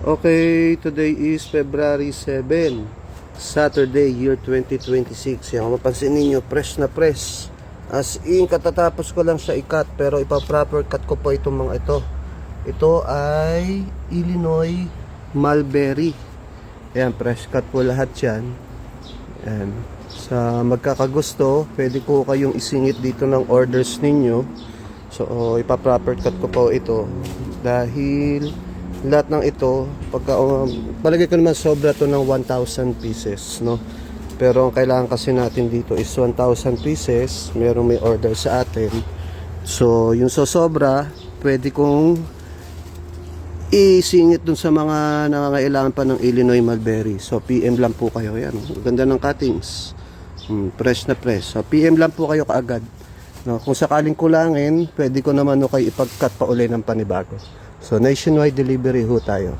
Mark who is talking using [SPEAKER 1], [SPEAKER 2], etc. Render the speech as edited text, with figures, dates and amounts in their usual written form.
[SPEAKER 1] Okay, today is February 7, Saturday, year 2026. Yan, kung mapansin ninyo, fresh na fresh. As in, katatapos ko lang siya i-cut, pero ipa-proper cut ko po itong mga ito. Ito ay Illinois Mulberry. Ayan, fresh cut po lahat yan. Ayan. Sa magkakagusto, pwede ko kayong isingit dito ng orders ninyo. So, ipa-proper cut ko po ito. Dahil lahat ng ito, pagka palagay ko naman sobra to ng 1,000 pieces, no? Pero ang kailangan kasi natin dito is 1,000 pieces. Merong may order sa atin. So, yung sobra, pwede kong isingit dun sa mga nangangailangan pa ng Illinois Mulberry. So, PM lang po kayo. Yan, ganda ng cuttings. Fresh na fresh. So, PM lang po kayo kaagad. No, kung sakaling kulangin, pwede ko naman kayo ipag-cut pa uli ng panibago. So, nationwide delivery ho tayo.